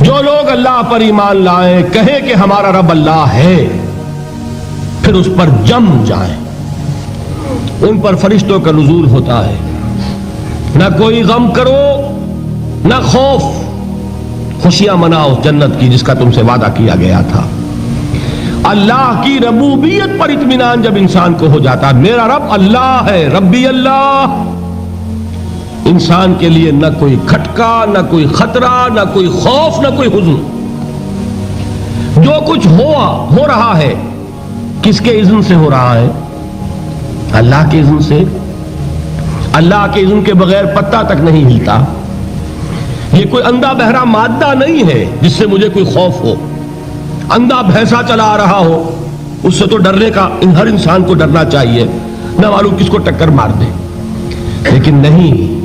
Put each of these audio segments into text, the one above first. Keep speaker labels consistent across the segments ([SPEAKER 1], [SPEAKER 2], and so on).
[SPEAKER 1] جو لوگ اللہ پر ایمان لائیں کہیں کہ ہمارا رب اللہ ہے، پھر اس پر جم جائیں، ان پر فرشتوں کا نزول ہوتا ہے، نہ کوئی غم کرو نہ خوف، خوشیاں مناؤ جنت کی جس کا تم سے وعدہ کیا گیا تھا۔ اللہ کی ربوبیت پر اطمینان جب انسان کو ہو جاتا ہے، میرا رب اللہ ہے، ربی اللہ، انسان کے لیے نہ کوئی کھٹکا، نہ کوئی خطرہ، نہ کوئی خوف، نہ کوئی حزن۔ جو کچھ ہو رہا ہے کس کے اذن سے ہو رہا ہے؟ اللہ کے اذن سے۔ اللہ کے اذن کے بغیر پتہ تک نہیں ہلتا۔ یہ کوئی اندھا بہرا مادہ نہیں ہے جس سے مجھے کوئی خوف ہو۔ اندھا بھینسا چلا آ رہا ہو اس سے تو ڈرنے کا ہر انسان کو ڈرنا چاہیے، نہ معلوم کس کو ٹکر مار دے، لیکن نہیں،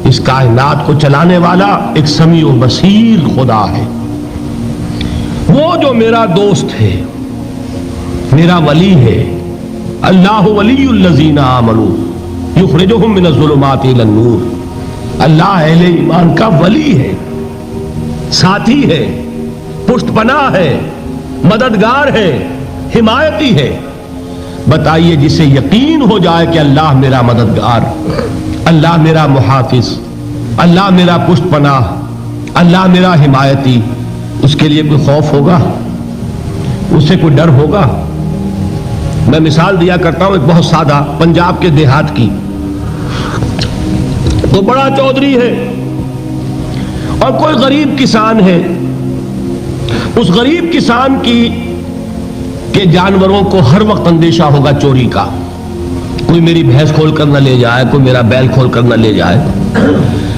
[SPEAKER 1] اس کائنات کو چلانے والا ایک سمیع و بصیر خدا ہے۔ وہ جو میرا دوست ہے، میرا ولی ہے، اللہ ولی الذین آمنوا یخرجہم من الظلمات الی النور، اللہ اہل ایمان کا ولی ہے، ساتھی ہے، پشت پناہ ہے، مددگار ہے، حمایتی ہے۔ بتائیے جسے یقین ہو جائے کہ اللہ میرا مددگار، اللہ میرا محافظ، اللہ میرا پشت پناہ، اللہ میرا حمایتی، اس کے لیے کوئی خوف ہوگا؟ اس سے کوئی ڈر ہوگا؟ میں مثال دیا کرتا ہوں ایک بہت سادہ، پنجاب کے دیہات کی۔ تو بڑا چودھری ہے اور کوئی غریب کسان ہے، اس غریب کسان کے جانوروں کو ہر وقت اندیشہ ہوگا چوری کا، کوئی میری بھینس کھول کر نہ لے جائے، کوئی میرا بیل کھول کر نہ لے جائے۔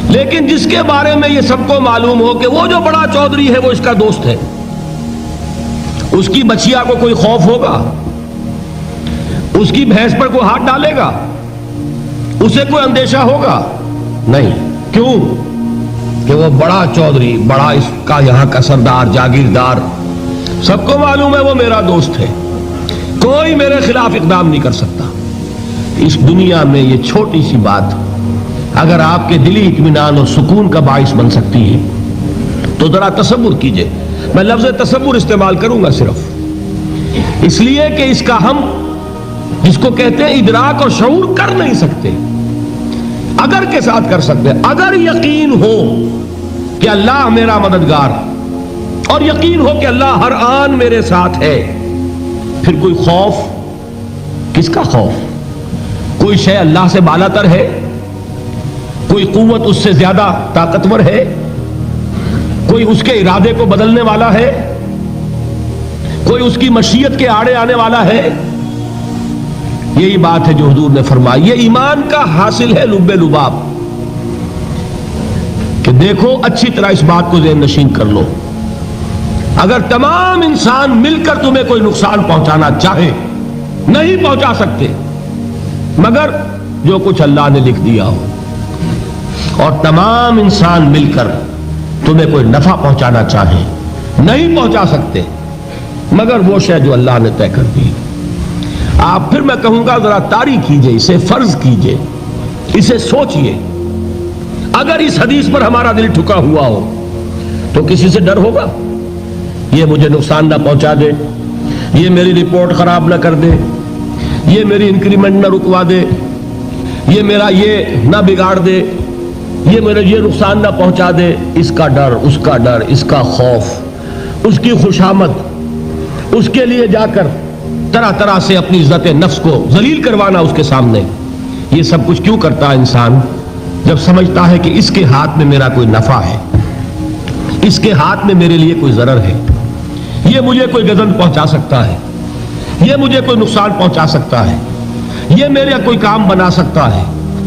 [SPEAKER 1] لیکن جس کے بارے میں یہ سب کو معلوم ہو کہ وہ جو بڑا چودھری ہے وہ اس کا دوست ہے، اس کی بچیا کو کوئی خوف ہوگا؟ اس کی بھینس پر کوئی ہاتھ ڈالے گا؟ اسے کوئی اندیشہ ہوگا؟ نہیں۔ کیوں؟ کہ وہ بڑا چودھری، بڑا اس کا یہاں کا سردار، جاگیردار، سب کو معلوم ہے وہ میرا دوست ہے، کوئی میرے خلاف اقدام نہیں کر سکتا۔ اس دنیا میں یہ چھوٹی سی بات اگر آپ کے دلی اطمینان اور سکون کا باعث بن سکتی ہے تو ذرا تصور کیجئے۔ میں لفظ تصور استعمال کروں گا صرف اس لیے کہ اس کا ہم جس کو کہتے ہیں ادراک اور شعور کر نہیں سکتے، اگر کے ساتھ کر سکتے۔ اگر یقین ہو کہ اللہ میرا مددگار اور یقین ہو کہ اللہ ہر آن میرے ساتھ ہے، پھر کوئی خوف، کس کا خوف؟ کوئی شے اللہ سے بالا تر ہے؟ کوئی قوت اس سے زیادہ طاقتور ہے؟ کوئی اس کے ارادے کو بدلنے والا ہے؟ کوئی اس کی مشیت کے آڑے آنے والا ہے؟ یہی بات ہے جو حضور نے فرمائی۔ یہ ایمان کا حاصل ہے لب لباب، کہ دیکھو اچھی طرح اس بات کو ذہن نشین کر لو، اگر تمام انسان مل کر تمہیں کوئی نقصان پہنچانا چاہے نہیں پہنچا سکتے، مگر جو کچھ اللہ نے لکھ دیا ہو، اور تمام انسان مل کر تمہیں کوئی نفع پہنچانا چاہے نہیں پہنچا سکتے، مگر وہ شے جو اللہ نے طے کر دی۔ آپ پھر میں کہوں گا ذرا طاری کیجئے، اسے فرض کیجئے، اسے سوچئے۔ اگر اس حدیث پر ہمارا دل ٹھکا ہوا ہو تو کسی سے ڈر ہوگا؟ یہ مجھے نقصان نہ پہنچا دے، یہ میری رپورٹ خراب نہ کر دے، یہ میری انکریمنٹ نہ رکوا دے، یہ میرا یہ نہ بگاڑ دے، یہ میرے یہ نقصان نہ پہنچا دے۔ اس کا ڈر، اس کا ڈر، اس کا خوف، اس کی خوشامد، اس کے لیے جا کر طرح طرح سے اپنی عزت نفس کو ذلیل کروانا اس کے سامنے، یہ سب کچھ کیوں کرتا ہے انسان؟ جب سمجھتا ہے کہ اس کے ہاتھ میں میرا کوئی نفع ہے، اس کے ہاتھ میں میرے لیے کوئی ضرر ہے، یہ مجھے کوئی گزن پہنچا سکتا ہے، یہ مجھے کوئی نقصان پہنچا سکتا ہے، یہ میرا کوئی کام بنا سکتا ہے،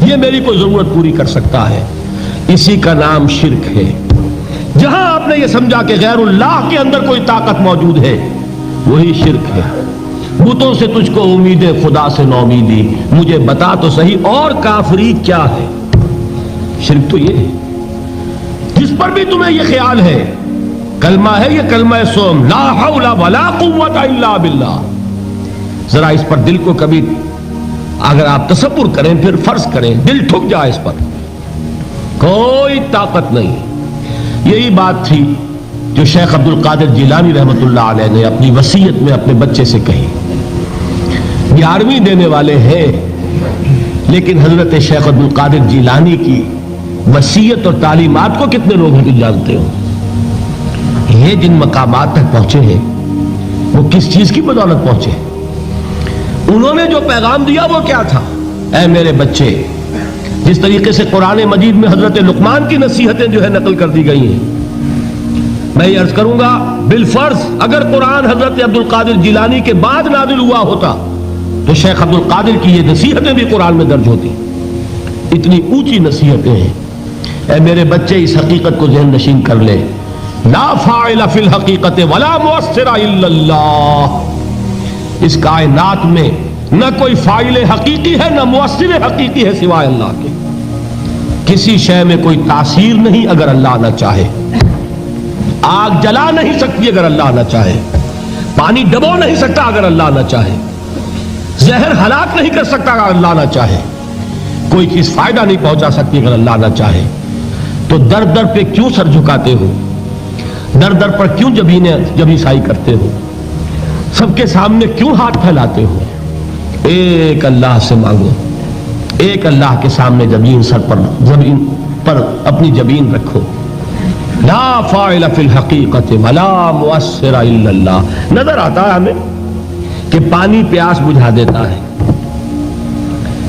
[SPEAKER 1] یہ میری کوئی ضرورت پوری کر سکتا ہے، اسی کا نام شرک ہے۔ جہاں آپ نے یہ سمجھا کہ غیر اللہ کے اندر کوئی طاقت موجود ہے، وہی شرک ہے۔ بتوں سے تجھ کو امید خدا سے نومیدی، مجھے بتا تو صحیح اور کافری کیا ہے؟ شرک تو یہ ہے جس پر بھی تمہیں یہ خیال ہے، کلمہ ہے یہ کلمہ سوم، لا حول ولا قوت الا باللہ، ذرا اس پر دل کو کبھی اگر آپ تصور کریں، پھر فرض کریں، دل ٹھک جائے اس پر، کوئی طاقت نہیں۔ یہی بات تھی جو شیخ عبد القادر جیلانی رحمۃ اللہ علیہ نے اپنی وصیت میں اپنے بچے سے کہی. 11ویں دینے والے ہیں، لیکن حضرت شیخ عبد القادر جیلانی کی وصیت اور تعلیمات کو کتنے لوگ ہیں جانتے ہو؟ یہ جن مقامات تک پہنچے ہیں وہ کس چیز کی بدولت پہنچے؟ انہوں نے جو پیغام دیا وہ کیا تھا؟ اے میرے بچے، جس طریقے سے قرآن مجید میں حضرت لقمان کی نصیحتیں جو ہے نقل کر دی گئی ہیں، میں یہ عرض کروں گا بالفرض اگر قرآن حضرت عبد القادر جیلانی کے بعد نازل ہوا ہوتا تو شیخ عبد القادر کی یہ نصیحتیں بھی قرآن میں درج ہوتی. اتنی اونچی نصیحتیں ہیں. اے میرے بچے، اس حقیقت کو ذہن نشین کر لے، لا فاعل فی الحقیقت ولا مؤثر الا اللہ. اس کائنات میں نہ کوئی فاعل حقیقی ہے نہ مؤثر حقیقی ہے سوائے اللہ کے. کسی شے میں کوئی تاثیر نہیں اگر اللہ نہ چاہے. آگ جلا نہیں سکتی اگر اللہ نہ چاہے. پانی ڈبو نہیں سکتا اگر اللہ نہ چاہے. زہر ہلاک نہیں کر سکتا اگر اللہ نہ چاہے. کوئی چیز فائدہ نہیں پہنچا سکتی اگر اللہ نہ چاہے. تو در در پہ کیوں سر جھکاتے ہو؟ در در پر کیوں جبیں سائی کرتے ہو؟ سب کے سامنے کیوں ہاتھ پھیلاتے ہو؟ ایک اللہ سے مانگو. ایک اللہ کے سامنے زمین پر اپنی جبین رکھو. لا فاعل فی الحقیقت ولا مؤثر الا اللہ. نظر آتا ہے ہمیں کہ پانی پیاس بجھا دیتا ہے.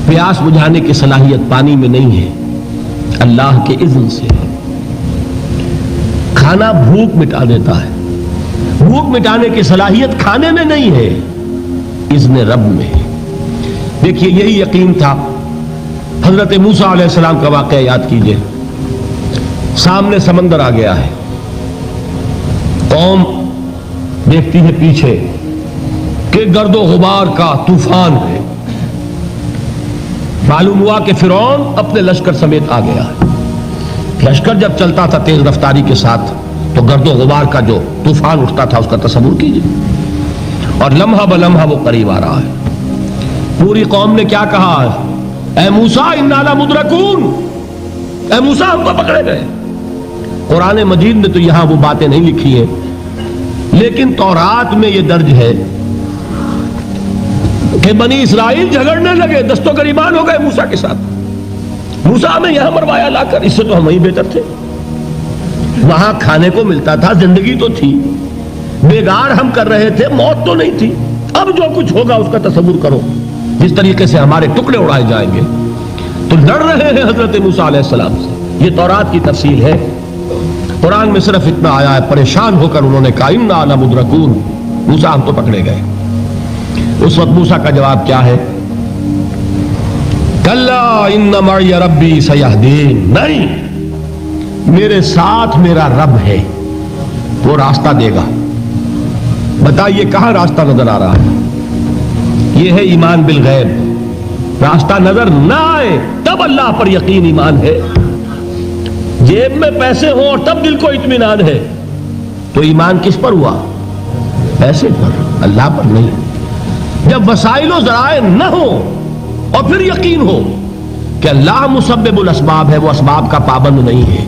[SPEAKER 1] پیاس بجھانے کی صلاحیت پانی میں نہیں ہے، اللہ کے اذن سے. کھانا بھوک مٹا دیتا ہے. بھوک مٹانے کی صلاحیت کھانے میں نہیں ہے، اذن رب میں ہے. دیکھیے یہی یقین تھا. حضرت موسیٰ علیہ السلام کا واقعہ یاد کیجئے. سامنے سمندر آ گیا ہے. قوم دیکھتی ہے پیچھے کہ گرد و غبار کا طوفان ہے. معلوم ہوا کہ فرعون اپنے لشکر سمیت آ گیا ہے. لشکر جب چلتا تھا تیز رفتاری کے ساتھ تو گرد و غبار کا جو طوفان اٹھتا تھا اس کا تصور کیجئے. اور لمحہ بلمحہ وہ قریب آ رہا ہے. پوری قوم نے کیا کہا؟ اے موسیٰ انا لمدرکون. اے موسیٰ ہم تو پکڑے گئے. قرآن مجید میں تو یہاں وہ باتیں نہیں لکھی ہیں، لیکن تورات میں یہ درج ہے کہ بنی اسرائیل جھگڑنے لگے، دست و گریبان ہو گئے موسیٰ کے ساتھ. موسیٰ ہمیں یہاں مروایا لا کر، اس سے تو ہم ہی بہتر تھے. وہاں کھانے کو ملتا تھا، زندگی تو تھی. بیگار ہم کر رہے تھے، موت تو نہیں تھی. اب جو کچھ ہوگا اس کا تصور کرو، جس طریقے سے ہمارے ٹکڑے اڑائے جائیں گے. تو لڑ رہے ہیں حضرت موسیٰ علیہ السلام سے. یہ تورات کی تفصیل ہے. قرآن میں صرف اتنا آیا ہے، پریشان ہو کر انہوں نے کہا انا لمدرکون. موسیٰ ہم تو پکڑے گئے. اس وقت موسیٰ کا جواب کیا ہے؟ کلا ان معی ربی سیہدین. نہیں، میرے ساتھ میرا رب ہے، وہ راستہ دے گا. بتائیے کہاں راستہ نظر آ رہا ہے؟ یہ ہے ایمان بالغیب. راستہ نظر نہ آئے تب اللہ پر یقین ایمان ہے. جیب میں پیسے ہوں اور تب دل کو اطمینان ہے تو ایمان کس پر ہوا؟ پیسے پر، اللہ پر نہیں. جب وسائل و ذرائع نہ ہو اور پھر یقین ہو کہ اللہ مسبب الاسباب ہے، وہ اسباب کا پابند نہیں ہے،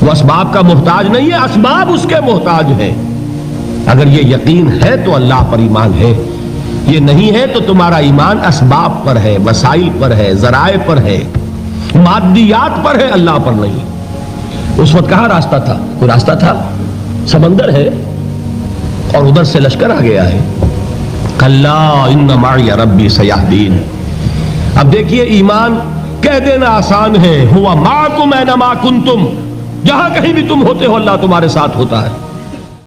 [SPEAKER 1] وہ اسباب کا محتاج نہیں ہے، اسباب اس کے محتاج ہیں. اگر یہ یقین ہے تو اللہ پر ایمان ہے. یہ نہیں ہے تو تمہارا ایمان اسباب پر ہے، وسائل پر ہے، ذرائع پر ہے، مادیات پر ہے، اللہ پر نہیں. اس وقت کہاں راستہ تھا؟ کوئی راستہ تھا؟ سمندر ہے اور ادھر سے لشکر آ گیا ہے. کلا ان معی ربی سیہدین. اب دیکھیے ایمان کہہ دینا آسان ہے، ہوا معکم اینما کنتم. جہاں کہیں بھی تم ہوتے ہو اللہ تمہارے ساتھ ہوتا ہے.